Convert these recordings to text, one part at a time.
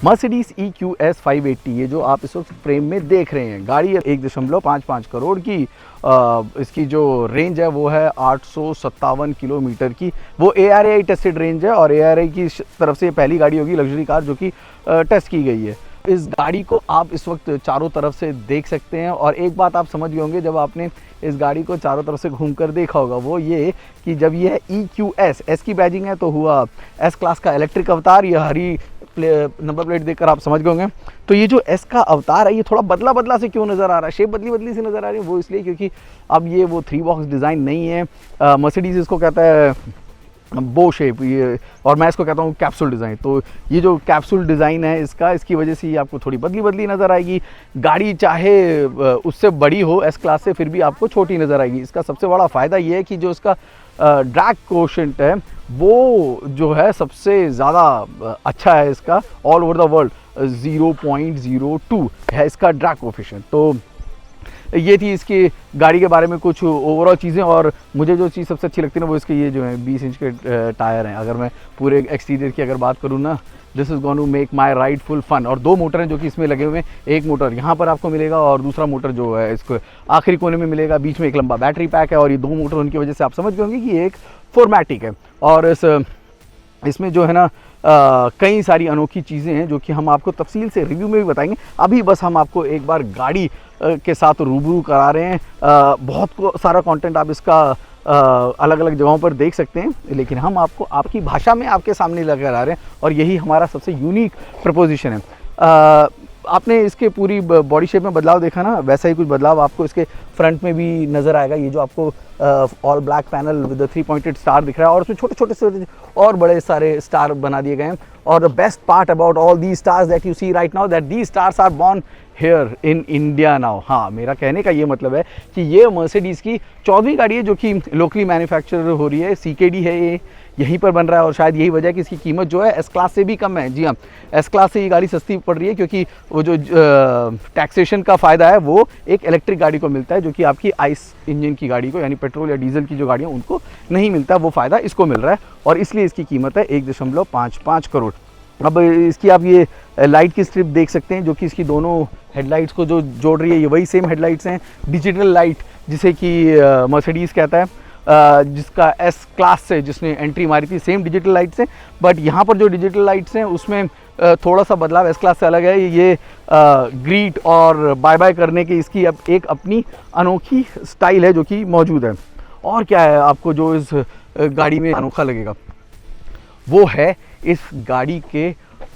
Mercedes EQS 580, ये जो आप इस वक्त फ्रेम में देख रहे हैं, गाड़ी 1.55 करोड़ की। इसकी जो रेंज है वो है 857 किलोमीटर की। वो ARAI टेस्टेड रेंज है और ARAI की तरफ से पहली गाड़ी होगी लग्जरी कार जो कि टेस्ट की गई है। इस गाड़ी को आप इस वक्त चारों तरफ से देख सकते हैं और एक बात आप समझ गए होंगे जब आपने इस गाड़ी को चारों तरफ से घूमकर देखा होगा, वो ये कि जब ये EQS, S की बैजिंग है तो हुआ S क्लास का इलेक्ट्रिक अवतार। ये हरी नंबर प्लेट देखकर आप समझ गए होंगे। तो ये जो S का अवतार है ये थोड़ा बदला बदला से क्यों नज़र आ रहा है, शेप बदली बदली से नज़र आ रही है, वो इसलिए क्योंकि अब ये वो 3 बॉक्स डिज़ाइन नहीं है। मर्सिडीज इसको कहता है बो शेप, ये, और मैं इसको कहता हूँ कैप्सूल डिज़ाइन। तो ये जो कैप्सूल डिज़ाइन है इसकी वजह से ये आपको थोड़ी बदली बदली नज़र आएगी। गाड़ी चाहे उससे बड़ी हो S क्लास से, फिर भी आपको छोटी नज़र आएगी। इसका सबसे बड़ा फ़ायदा ये है कि जो इसका ड्रैग कोशेंट है वो जो है सबसे ज़्यादा अच्छा है इसका, ऑल ओवर द वर्ल्ड 0.02 है इसका ड्रैग कोफिशिएंट। तो ये थी इसकी गाड़ी के बारे में कुछ ओवरऑल चीज़ें। और मुझे जो चीज़ सबसे अच्छी लगती है ना वो इसके ये जो है 20 इंच के टायर हैं। अगर मैं पूरे एक्सटीरियर की अगर बात करूँ ना, this is going to make my ride full fun. और 2 मोटर हैं जो कि इसमें लगे हुए हैं, एक मोटर यहाँ पर आपको मिलेगा और दूसरा मोटर जो है इसको आखिरी कोने में मिलेगा। बीच में एक लंबा बैटरी पैक है और ये 2 मोटर उनकी वजह से आप समझ गए होंगे कि ये एक 4मैटिक है। और इसमें जो है ना कई सारी अनोखी चीज़ें हैं जो कि हम आपको तफसील से रिव्यू में भी बताएंगे। अभी बस हम आपको एक बार गाड़ी के साथ रूबरू करा रहे हैं। बहुत सारा कंटेंट आप इसका अलग अलग जगहों पर देख सकते हैं, लेकिन हम आपको आपकी भाषा में आपके सामने लेकर आ रहे हैं और यही हमारा सबसे यूनिक प्रपोजिशन है। आपने इसके पूरी बॉडी शेप में बदलाव देखा ना, वैसा ही कुछ बदलाव आपको इसके फ्रंट में भी नज़र आएगा। ये जो आपको all black panel with 3 pointed star दिख रहा है और उसमें छोटे छोटे से और बड़े सारे स्टार बना दिए गए हैं। और the best part about all the stars that you see right now that the stars are born here in India now. हाँ, मेरा कहने का ये मतलब है कि ये मर्सिडीज़ की 14वीं गाड़ी है जो कि लोकली मैन्युफैक्चर हो रही है। CKD है, ये यहीं पर बन रहा है और शायद यही वजह है कि इसकी कीमत जो है S क्लास से भी कम है। जी हाँ, S क्लास से ये गाड़ी सस्ती पड़ रही है क्योंकि वो जो टैक्सेशन का फ़ायदा है वो एक इलेक्ट्रिक गाड़ी को मिलता है, जो कि आपकी आइस इंजन की गाड़ी को यानी पेट्रोल या डीजल की जो गाड़ियाँ उनको नहीं मिलता। वो फ़ायदा इसको मिल रहा है और इसलिए इसकी कीमत है 1.55 करोड़। अब इसकी आप ये लाइट की स्ट्रिप देख सकते हैं जो कि इसकी दोनों हेडलाइट्स को जो जोड़ रही है। ये वही सेम हेडलाइट्स हैं, डिजिटल लाइट जिसे कि मर्सिडीज़ कहता है, जिसका S क्लास से जिसने एंट्री मारी थी, सेम डिजिटल लाइट्स हैं। बट यहाँ पर जो डिजिटल लाइट्स हैं उसमें थोड़ा सा बदलाव S क्लास से अलग है। ये ग्रीट और बाय बाय करने की इसकी अब एक अपनी अनोखी स्टाइल है जो कि मौजूद है। और क्या है आपको जो इस गाड़ी में अनोखा लगेगा, वो है इस गाड़ी के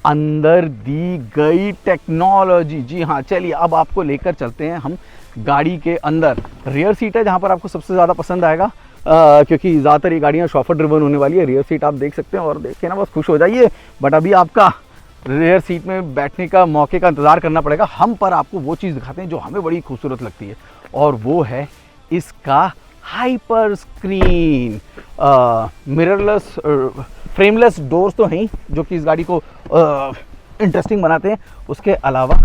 अंदर दी गई टेक्नोलॉजी। जी हाँ, चलिए अब आपको लेकर चलते हैं हम गाड़ी के अंदर। रियर सीट है जहाँ पर आपको सबसे ज़्यादा पसंद आएगा, क्योंकि ज़्यादातर ये गाड़ियाँ शॉफर ड्रिवन होने वाली है। रियर सीट आप देख सकते हैं और देख के ना बस खुश हो जाइए। बट अभी आपका रियर सीट में बैठने का मौके का इंतज़ार करना पड़ेगा। हम पर आपको वो चीज़ दिखाते हैं जो हमें बड़ी खूबसूरत लगती है और वो है इसका hyper screen. Mirrorless frameless doors तो हैं जो कि इस गाड़ी को इंटरेस्टिंग बनाते हैं, उसके अलावा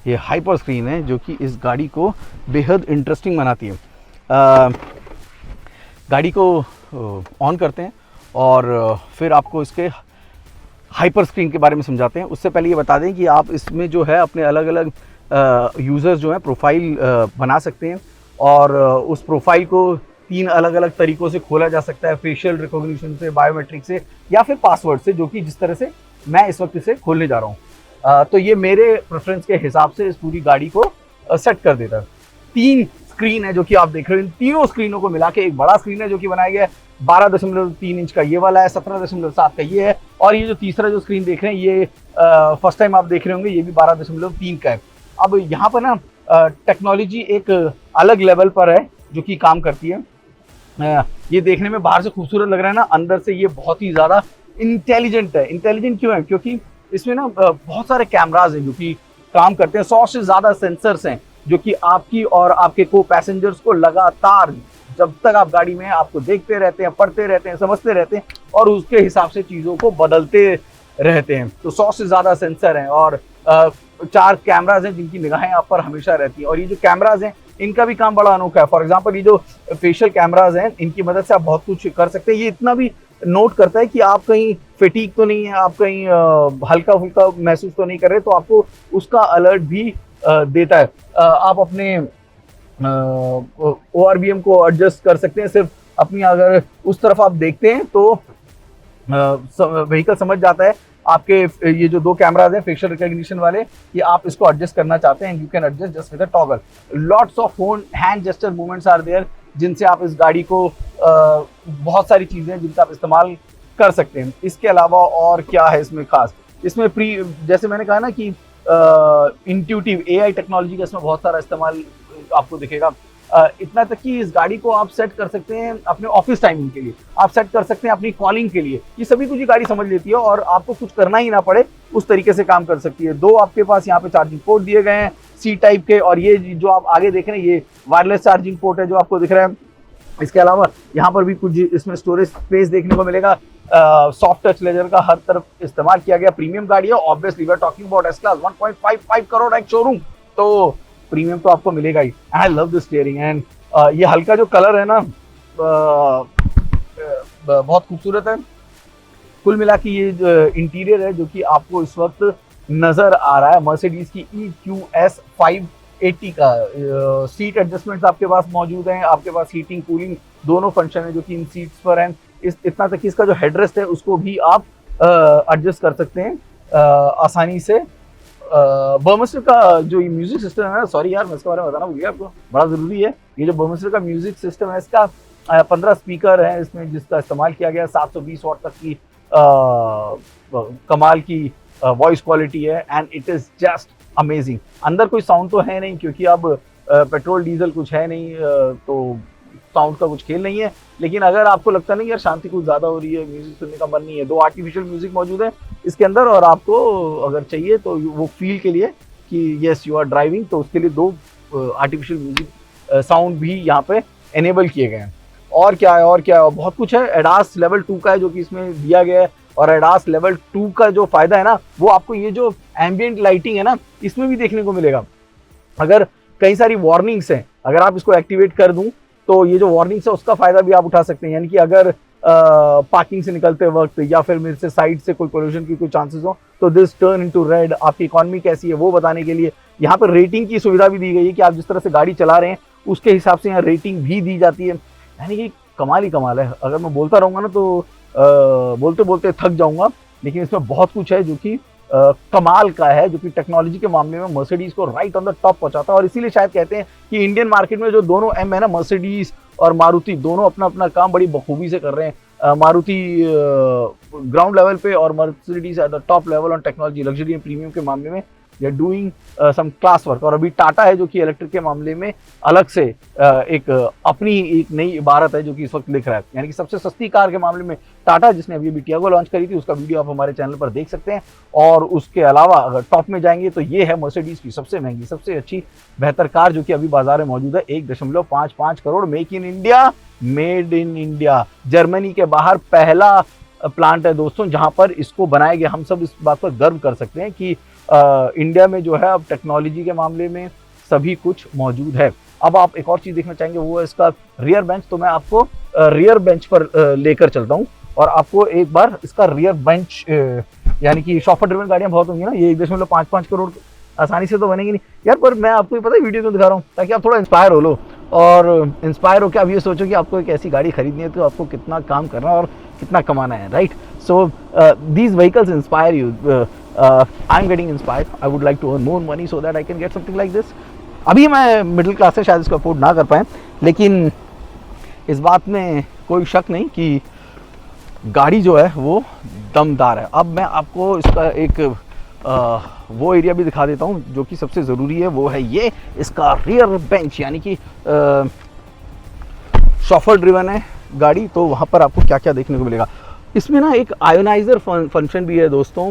ये हाइपर स्क्रीन है जो कि इस गाड़ी को बेहद इंटरेस्टिंग बनाती है। गाड़ी को ऑन करते हैं और फिर आपको इसके हाइपर स्क्रीन के बारे में समझाते हैं। उससे पहले ये बता दें कि आप इसमें जो है अपने अलग अलग यूज़र्स जो हैं प्रोफाइल बना सकते हैं और उस प्रोफाइल को 3 अलग अलग तरीक़ों से खोला जा सकता है, फेशियल रिकॉग्निशन से, बायोमेट्रिक से या फिर पासवर्ड से, जो कि जिस तरह से मैं इस वक्त इसे खोलने जा रहा हूँ। तो ये मेरे प्रेफरेंस के हिसाब से इस पूरी गाड़ी को सेट कर देता है। 3 स्क्रीन है जो कि आप देख रहे हैं। इन तीनों स्क्रीनों को मिला के एक बड़ा स्क्रीन है जो कि बनाया गया है। 12.3 इंच का ये वाला है, 17.7 का ये है और ये जो तीसरा जो स्क्रीन देख रहे हैं ये फर्स्ट टाइम आप देख रहे होंगे, ये भी 12.3 का है। अब यहाँ पर ना टेक्नोलॉजी एक अलग लेवल पर है जो कि काम करती है। ये देखने में बाहर से खूबसूरत लग रहा है ना, अंदर से ये बहुत ही ज़्यादा इंटेलिजेंट है। इंटेलिजेंट क्यों है? क्योंकि इसमें ना बहुत सारे कैमराज हैं जो कि काम करते हैं। 100 से ज़्यादा सेंसर्स हैं जो कि आपकी और आपके को पैसेंजर्स को लगातार जब तक आप गाड़ी में हैं आपको देखते रहते हैं, पढ़ते रहते हैं, समझते रहते हैं और उसके हिसाब से चीज़ों को बदलते रहते हैं। तो 100 से ज़्यादा सेंसर हैं और 4 कैमराज हैं जिनकी निगाहें आप पर हमेशा रहती हैं। और ये जो कैमराज हैं इनका भी काम बड़ा अनोखा है। फॉर एग्जांपल ये जो फेशियल कैमराज हैं इनकी मदद से आप बहुत कुछ कर सकते हैं। ये इतना भी नोट करता है कि आप कहीं फटीग तो नहीं है, आप कहीं हल्का फुल्का महसूस तो नहीं कर रहे, तो आपको उसका अलर्ट भी देता है। आप अपने ORVM को एडजस्ट कर सकते हैं। सिर्फ अपनी अगर उस तरफ आप देखते हैं तो व्हीकल समझ जाता है आपके ये जो 2 कैमराज हैं फेशियल रिकॉग्निशन वाले, ये आप इसको एडजस्ट करना चाहते हैं, you can adjust just with a toggle. Lots of hand gesture movements are there, जिनसे आप इस गाड़ी को बहुत सारी चीजें हैं जिनका आप इस्तेमाल कर सकते हैं। इसके अलावा और क्या है इसमें खास, इसमें जैसे मैंने कहा ना कि इंट्यूटिव AI टेक्नोलॉजी का इसमें बहुत सारा इस्तेमाल आपको दिखेगा। इतना तक कि इस गाड़ी को आप सेट कर सकते हैं अपने ऑफिस टाइमिंग के लिए, आप सेट कर सकते हैं अपनी कॉलिंग के लिए, ये सभी कुछ ये गाड़ी समझ लेती है और आपको कुछ करना ही ना पड़े, उस तरीके से काम कर सकती है। 2 आपके पास यहाँ पे चार्जिंग पोर्ट दिए गए हैं C टाइप के, और ये जो आप आगे देख रहे हैं ये वायरलेस चार्जिंग पोर्ट है जो आपको दिख रहा है। इसके अलावा यहाँ पर भी कुछ इसमें स्टोरेज स्पेस देखने को मिलेगा। सॉफ्ट टच लेजर का हर तरफ इस्तेमाल किया गया। प्रीमियम गाड़ी है, obviously we are talking about S class, 1.55 crore एक शोरूम, तो प्रीमियम तो आपको मिलेगा ही। I love the steering and ये हल्का जो कलर है ना बहुत खूबसूरत है। कुल मिला के ये जो इंटीरियर है जो कि आपको इस वक्त नजर आ रहा है मर्सिडीज की EQS 580 का। सीट एडजस्टमेंट्स आपके पास मौजूद हैं, आपके पास हीटिंग कूलिंग दोनों फंक्शन है जो कि इन सीट्स पर हैं। इतना तक कि इसका जो हेडरेस्ट है उसको भी आप एडजस्ट कर सकते हैं आसानी से। बर्मस्टर का जो ये म्यूजिक सिस्टम है ना, सॉरी यार मैं इसके बारे में बताना भूल गया आपको, बड़ा ज़रूरी है। ये जो बर्मस्टर का म्यूजिक सिस्टम है इसका 15 स्पीकर है इसमें जिसका इस्तेमाल किया गया। 720 वाट तक की कमाल की वॉइस क्वालिटी है and it is just amazing. अंदर कोई साउंड तो है नहीं क्योंकि अब पेट्रोल डीजल कुछ है नहीं, तो साउंड का कुछ खेल नहीं है। लेकिन अगर आपको लगता नहीं यार शांति कुछ ज़्यादा हो रही है, म्यूजिक सुनने का मन नहीं है, 2 आर्टिफिशियल म्यूजिक मौजूद है इसके अंदर, और आपको अगर चाहिए तो वो फील के लिए कि यस यू आर ड्राइविंग, तो उसके लिए 2 आर्टिफिशियल म्यूजिक साउंड भी यहाँ पे एनेबल किए गए हैं। और क्या है, और क्या है, बहुत कुछ है। एडास लेवल 2 का है जो कि इसमें दिया गया है, और एडास लेवल 2 का जो फायदा है ना वो आपको ये जो एम्बियंट लाइटिंग है ना इसमें भी देखने को मिलेगा। अगर कई सारी वार्निंग्स हैं, अगर आप इसको एक्टिवेट कर दूं तो ये जो वार्निंग्स है उसका फायदा भी आप उठा सकते हैं। यानी कि अगर पार्किंग से निकलते वक्त या फिर मेरे से साइड से कोई पोल्यूशन की कोई चांसेस हो तो दिस टर्न इनटू रेड, आपकी इकॉनमी कैसी है वो बताने के लिए यहाँ पर रेटिंग की सुविधा भी दी गई है कि आप जिस तरह से गाड़ी चला रहे हैं उसके हिसाब से यहाँ रेटिंग भी दी जाती है। यानी कि कमाल ही कमाल है। अगर मैं बोलता रहूँगा ना तो बोलते बोलते थक जाऊँगा, लेकिन इसमें बहुत कुछ है जो कि कमाल का है, जो कि टेक्नोलॉजी के मामले में मर्सिडीज को राइट ऑन द टॉप पहुंचाता है। और इसीलिए शायद कहते हैं कि इंडियन मार्केट में जो दोनों एम है ना, मर्सिडीज और मारुति, दोनों अपना अपना काम बड़ी बखूबी से कर रहे हैं। मारुति ग्राउंड लेवल पे और Mercedes at the top level on technology, luxury and premium के मामले में they are doing some class work. और अभी टाटा है जो कि इलेक्ट्रिक के मामले में अलग से एक अपनी एक नई इबारत है जो कि इस वक्त लिख रहा है। यानी कि सबसे सस्ती कार के मामले में टाटा, जिसने अभी टियागो लॉन्च करी थी, उसका वीडियो आप हमारे चैनल पर देख सकते हैं। और उसके अलावा अगर टॉप में जाएंगे तो ये है मर्सिडीज की सबसे महंगी, सबसे अच्छी बेहतर कार जो कि अभी बाजार में मौजूद है। 1.55 crore, make in India, made in India. Germany के बाहर पहला प्लांट है दोस्तों जहां पर इसको बनाया गया। हम सब इस बात पर गर्व कर सकते हैं कि इंडिया में जो है अब टेक्नोलॉजी के मामले में सभी कुछ मौजूद है। अब आप एक और चीज़ देखना चाहेंगे, वो है इसका रियर बेंच। तो मैं आपको रियर बेंच पर लेकर चलता हूँ और आपको एक बार इसका रियर बेंच, यानी कि शॉफर ड्रिवन गाड़ियाँ बहुत होंगी ना, ये 1.55 करोड़ आसानी से तो बनेगी नहीं यार। पर मैं आपको ये पता है वीडियो क्यों दिखा रहा हूँ, ताकि आप थोड़ा इंस्पायर हो लो, और इंस्पायर होकर आप ये सोचो कि आपको एक ऐसी गाड़ी खरीदनी है तो आपको कितना काम करना है और कितना कमाना है, right. So these vehicles inspire you. I am getting inspired, I would like to earn more money so that I can get something like this. अभी मैं मिडिल क्लास से शायद इसको अफोर्ड ना कर पाएँ, लेकिन इस बात में कोई शक नहीं कि गाड़ी जो है वो दमदार है। अब मैं आपको इसका एक वो एरिया भी दिखा देता हूँ जो कि सबसे ज़रूरी है, वो है ये इसका रियर बेंच। यानी कि शॉफर ड्रिवन है गाड़ी, तो वहाँ पर आपको क्या क्या देखने को मिलेगा। इसमें ना एक आयोनाइज़र फंक्शन भी है दोस्तों।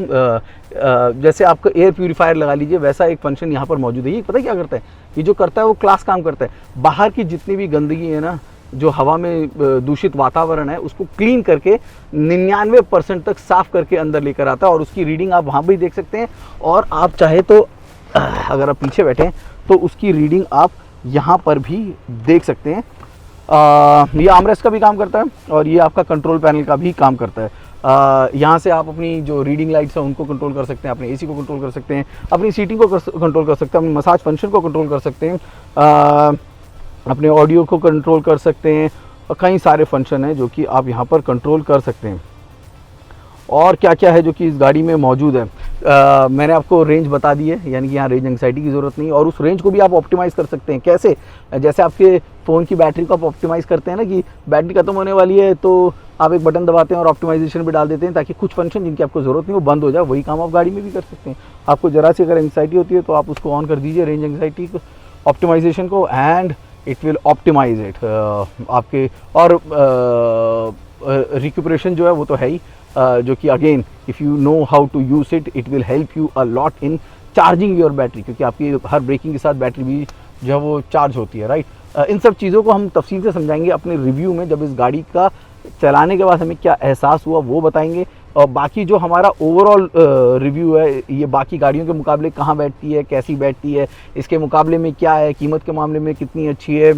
जैसे आपका एयर प्यूरीफायर लगा लीजिए, वैसा एक फंक्शन यहाँ पर मौजूद है। ये पता है क्या करता है, ये जो करता है वो क्लास काम करता है। बाहर की जितनी भी गंदगी है ना, जो हवा में दूषित वातावरण है, उसको क्लीन करके 99% तक साफ करके अंदर लेकर आता है। और उसकी रीडिंग आप वहाँ भी देख सकते हैं, और आप चाहे तो अगर आप पीछे बैठे हैं तो उसकी रीडिंग आप यहाँ पर भी देख सकते हैं। ये आर्मरेस्ट का भी काम करता है और ये आपका कंट्रोल पैनल का भी काम करता है। यहाँ से आप अपनी जो रीडिंग लाइट्स हैं उनको कंट्रोल कर सकते हैं, अपने एसी को कंट्रोल कर सकते हैं, अपनी सीटिंग को कंट्रोल कर सकते हैं, अपनी मसाज फंक्शन को कंट्रोल कर सकते हैं, अपने ऑडियो को कंट्रोल कर सकते हैं और कई सारे फंक्शन हैं जो कि आप यहाँ पर कंट्रोल कर सकते हैं। और क्या क्या है जो कि इस गाड़ी में मौजूद है, मैंने आपको रेंज बता दी है, यानी कि यहाँ रेंज एंग्जाइटी की ज़रूरत नहीं, और उस रेंज को भी आप ऑप्टिमाइज़ कर सकते हैं। कैसे? जैसे आपके फ़ोन की बैटरी को आप ऑप्टिमाइज़ करते हैं ना, कि बैटरी खत्म होने वाली है तो आप एक बटन दबाते हैं और ऑप्टिमाइजेशन भी डाल देते हैं ताकि कुछ फंक्शन जिनकी आपको ज़रूरत नहीं वो बंद हो जाए। वही काम आप गाड़ी में भी कर सकते हैं। आपको ज़रा सी अगर एंग्जाइटी होती है तो आप उसको ऑन कर दीजिए, रेंज एंग्जाइटी ऑप्टिमाइजेशन को, and it will optimize it आपके। और रिक्यूपरेशन जो है वो तो है ही, जो कि again if you know how to use it, it will help you a lot in charging your battery, क्योंकि आपकी हर ब्रेकिंग के साथ बैटरी भी जो है वो चार्ज होती है, राइट। इन सब चीज़ों को हम तफसील से समझाएंगे अपने रिव्यू में, जब इस गाड़ी का चलाने के बाद हमें क्या एहसास हुआ वो बताएंगे। और बाकी जो हमारा ओवरऑल रिव्यू है, ये बाकी गाड़ियों के मुकाबले कहाँ बैठती है, कैसी बैठती है, इसके मुकाबले में क्या है, कीमत के मामले में कितनी अच्छी है,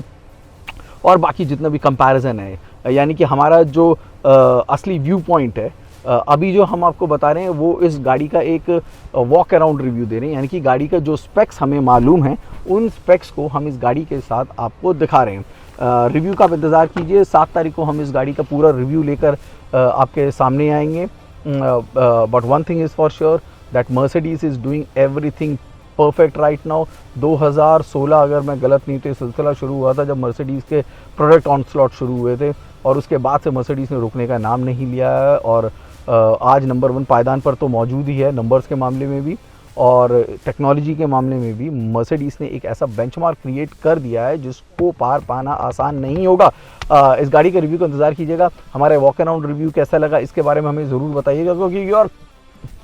और बाकी जितना भी कंपैरिजन है, यानी कि हमारा जो असली व्यू पॉइंट है, अभी जो हम आपको बता रहे हैं वो इस गाड़ी का एक वॉक अराउंड रिव्यू दे रहे हैं, यानी कि गाड़ी का जो स्पेक्स हमें मालूम है उन स्पेक्स को हम इस गाड़ी के साथ आपको दिखा रहे हैं। रिव्यू का आप इंतज़ार कीजिए, 7 तारीख को हम इस गाड़ी का पूरा रिव्यू लेकर आपके सामने आएंगे। But one thing is for sure that Mercedes is doing everything perfect right now. 2016 अगर मैं गलत नहीं तो सिलसिला शुरू हुआ था जब मर्सिडीज़ के प्रोडक्ट ऑनस्लॉट शुरू हुए थे, और उसके बाद से मर्सिडीज़ ने रुकने का नाम नहीं लिया है, और आज नंबर 1 पायदान पर तो मौजूद ही है, नंबर्स के मामले में भी और टेक्नोलॉजी के मामले में भी। मर्सिडीज़ ने एक ऐसा बेंचमार्क क्रिएट कर दिया है जिसको पार पाना आसान नहीं होगा। इस गाड़ी के रिव्यू का इंतज़ार कीजिएगा। हमारे वॉक अराउंड रिव्यू कैसा लगा इसके बारे में हमें ज़रूर बताइएगा, क्योंकि your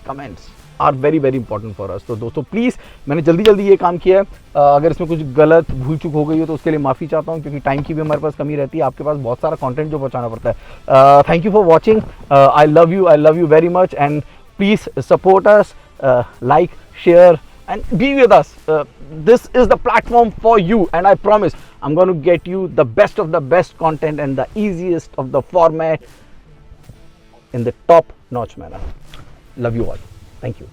comments are very very important for us. तो दोस्तों प्लीज़, मैंने जल्दी जल्दी ये काम किया है, अगर इसमें कुछ गलत भूल चूक हो गई हो तो उसके लिए माफ़ी चाहता हूँ, क्योंकि टाइम की भी हमारे पास कमी रहती है, आपके पास बहुत सारा कंटेंट जो पहुँचाना पड़ता है। Thank you for watching, I love you very much, and please support us, like, share and be with us. This is the platform for you, and I promise I'm going to get you the best of the best content and the easiest of the format in the top notch manner. Love you all. Thank you.